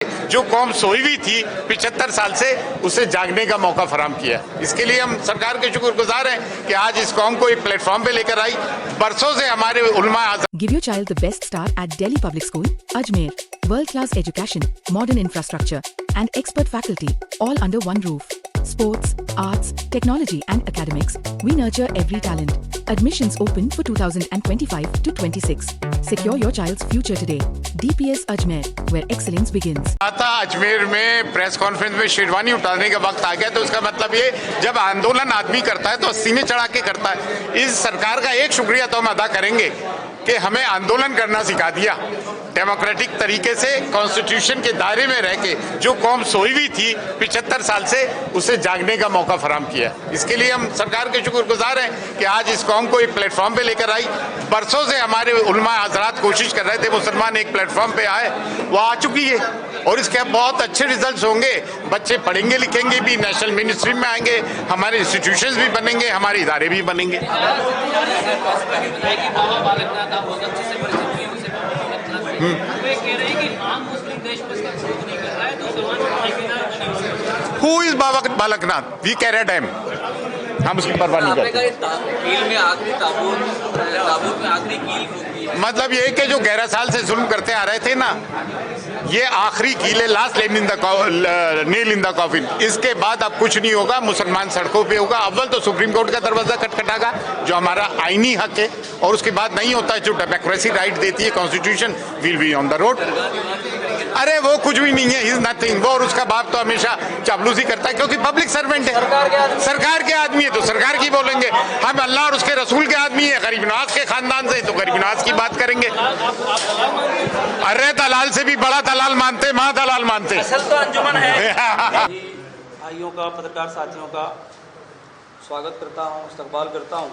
जो कौम सोई हुई थी 75 साल से, उसे जागने का मौका फराहम किया। इसके लिए हम सरकार के शुक्रगुजार हैं कि आज इस कौम को एक प्लेटफॉर्म पे लेकर आई। बरसों से हमारे उलमा Give your child the best start at Delhi Public School, Ajmer. World-class education, modern infrastructure, and expert faculty, all under one roof. Sports, arts, technology and academics, we nurture every talent. Admissions open for 2025 to 26. Secure your child's future today. DPS Ajmer, where excellence begins. था अजमेर में press conference में शेरवानी उतारने का वक्त आ गया, तो उसका मतलब ये जब आंदोलन आदमी करता है तो सीने चढ़ा के करता है। इस सरकार का एक शुक्रिया तो हम अदा करेंगे कि हमें आंदोलन करना सिखा दिया। डेमोक्रेटिक तरीके से कॉन्स्टिट्यूशन के दायरे में रह के जो कौम सोई हुई थी 75 साल से, उसे जागने का मौका फराहम किया। इसके लिए हम सरकार के शुक्रगुजार हैं कि आज इस कौम को एक प्लेटफॉर्म पे लेकर आई। बरसों से हमारे उलमा हजरात कोशिश कर रहे थे मुसलमान एक प्लेटफॉर्म पे आए, वो आ चुकी है और इसके बहुत अच्छे रिजल्ट्स होंगे। बच्चे पढ़ेंगे लिखेंगे भी, नेशनल मिनिस्ट्री में आएंगे, हमारे इंस्टीट्यूशंस भी बनेंगे, हमारे इदारे भी बनेंगे। Who is Balaknath? We carry him. हम उसकी परवाह नहीं करते। मतलब ये कि जो 11 साल से जुल्म करते आ रहे थे ना, ये आखिरी कील है, last nail in the coffin. इसके बाद अब कुछ नहीं होगा, मुसलमान सड़कों पे होगा। अव्वल तो सुप्रीम कोर्ट का दरवाजा खटखटागा, जो हमारा आईनी हक है, और उसके बाद नहीं होता है जो डेमोक्रेसी राइट देती है constitution, will be on the road. अरे वो कुछ भी नहीं है, ही इज नथिंग। वो और उसका बाप तो हमेशा चापलूसी करता है, क्योंकि पब्लिक सर्वेंट है, सरकार के आदमी है तो सरकार की बोलेंगे। हम अल्लाह और उसके रसूल के आदमी है, गरीब नवाज के खानदान से, तो गरीब नवाज की बात करेंगे। अरे दलाल से भी बड़ा दलाल मानते, महा दलाल मानते। असल तो अंजुमन है। भाइयों का, पत्रकार साथियों का स्वागत करता हूं, इस्तकबाल करता हूं।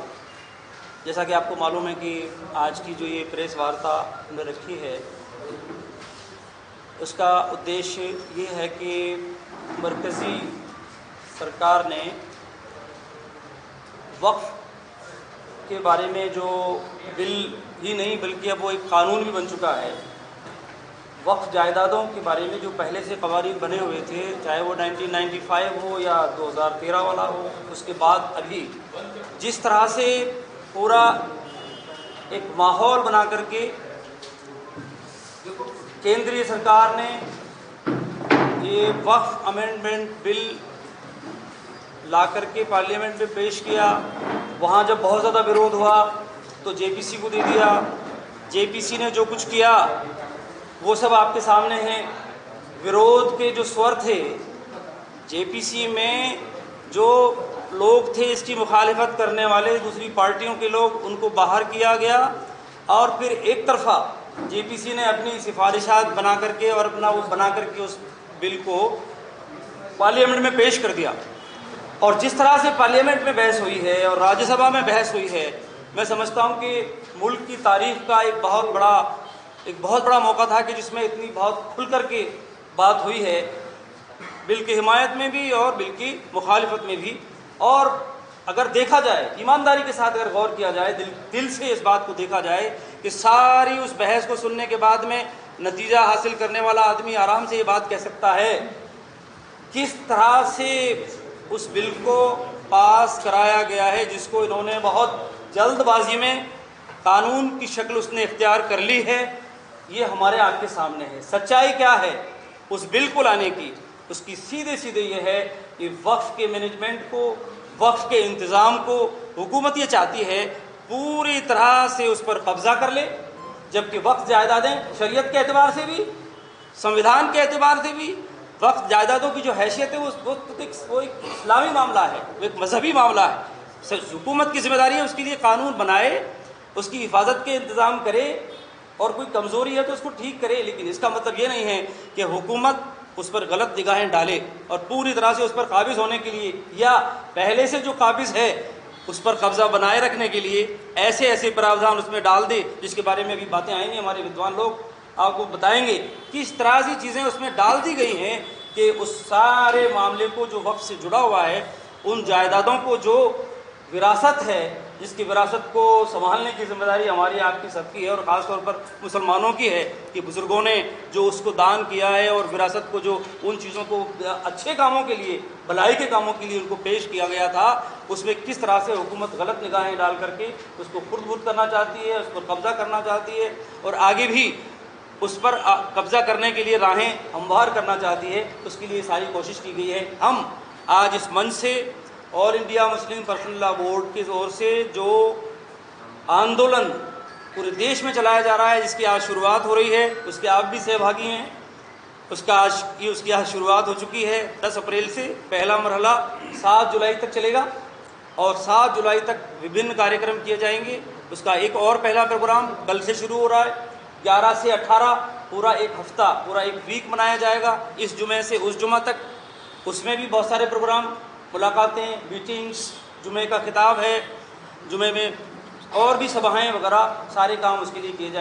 जैसा कि आपको मालूम है कि आज की जो ये प्रेस वार्ता हमने रखी है, उसका उद्देश्य ये है कि मरकज़ी सरकार ने वक्फ के बारे में जो बिल ही नहीं बल्कि अब वो एक कानून भी बन चुका है, वक्फ जायदादों के बारे में जो पहले से कवानीन बने हुए थे, चाहे वो 1995 हो या 2013 वाला हो, उसके बाद अभी जिस तरह से पूरा एक माहौल बना करके केंद्रीय सरकार ने ये वक्फ अमेंडमेंट बिल ला करके पार्लियामेंट में पेश किया, वहाँ जब बहुत ज़्यादा विरोध हुआ तो जेपीसी को दे दिया। जेपीसी ने जो कुछ किया वो सब आपके सामने है। विरोध के जो स्वर थे जेपीसी में, जो लोग थे इसकी मुखालिफत करने वाले दूसरी पार्टियों के लोग, उनको बाहर किया गया और फिर एक तरफा जेपीसी ने अपनी सिफारिशात बना करके और अपना वो बना करके उस बिल को पार्लियामेंट में पेश कर दिया। और जिस तरह से पार्लियामेंट में बहस हुई है और राज्यसभा में बहस हुई है, मैं समझता हूँ कि मुल्क की तारीख का एक बहुत बड़ा मौका था कि जिसमें इतनी बहुत खुल कर के बात हुई है, बिल की हिमायत में भी और बिल की मुखालिफत में भी। और अगर देखा जाए, ईमानदारी के साथ अगर गौर किया जाए, दिल से इस बात को देखा जाए कि सारी उस बहस को सुनने के बाद में नतीजा हासिल करने वाला आदमी आराम से ये बात कह सकता है किस तरह से उस बिल को पास कराया गया है, जिसको इन्होंने बहुत जल्दबाजी में कानून की शक्ल उसने इख्तियार कर ली है। ये हमारे आँख के सामने है। सच्चाई क्या है उस बिल को लाने की? उसकी सीधे ये है कि वक्फ के मैनेजमेंट को, वक्फ के इंतज़ाम को हुकूमत ये चाहती है पूरी तरह से उस पर कब्ज़ा कर ले, जबकि वक्फ जायदादें शरीयत के एतबार से भी, संविधान के एतबार से भी, वक्फ जायदादों की जो हैसियत है वो एक इस्लामी मामला है, वो एक मजहबी मामला है। हुकूमत की जिम्मेदारी है उसके लिए कानून बनाए, उसकी हिफाजत के इंतज़ाम करे, और कोई कमज़ोरी है तो उसको ठीक करे। लेकिन इसका मतलब ये नहीं है कि हुकूमत उस पर गलत निगाहें डाले और पूरी तरह से उस पर काबिज़ होने के लिए या पहले से जो काबिज़ है उस पर कब्ज़ा बनाए रखने के लिए ऐसे प्रावधान उसमें डाल दे, जिसके बारे में अभी बातें आएंगी, हमारे विद्वान लोग आपको बताएंगे कि इस तरह की चीज़ें उसमें डाल दी गई हैं कि उस सारे मामले को जो वक्फ से जुड़ा हुआ है, उन जायदादों को जो विरासत है जिसकी विरासत को संभालने की जिम्मेदारी हमारी आपकी सबकी है और ख़ास तौर पर मुसलमानों की है कि बुज़ुर्गों ने जो उसको दान किया है और विरासत को जो उन चीज़ों को अच्छे कामों के लिए, भलाई के कामों के लिए उनको पेश किया गया था, उसमें किस तरह से हुकूमत गलत निगाहें डाल करके उसको खुर्द-बुर्द करना चाहती है, उस पर कब्ज़ा करना चाहती है और आगे भी उस पर कब्ज़ा करने के लिए राहें हमवार करना चाहती है। उसके लिए सारी कोशिश की गई है। हम आज इस मंच से all India Muslim personal law board की ओर से जो आंदोलन पूरे देश में चलाया जा रहा है, जिसकी आज शुरुआत हो रही है, उसके आप भी सहभागी हैं। उसकी आज शुरुआत हो चुकी है 10 अप्रैल से। पहला मरहला 7 जुलाई तक चलेगा और 7 जुलाई तक विभिन्न कार्यक्रम किए जाएंगे। उसका एक और पहला प्रोग्राम कल से शुरू हो रहा है। 11 से 18 पूरा एक हफ्ता, पूरा एक वीक मनाया जाएगा, इस जुमे से उस जुमा तक। उसमें भी बहुत सारे प्रोग्राम, मुलाकातें, मीटिंग्स, जुमे का खिताब है, जुमे में और भी सभाएं वगैरह, सारे काम उसके लिए किए जाएंगे।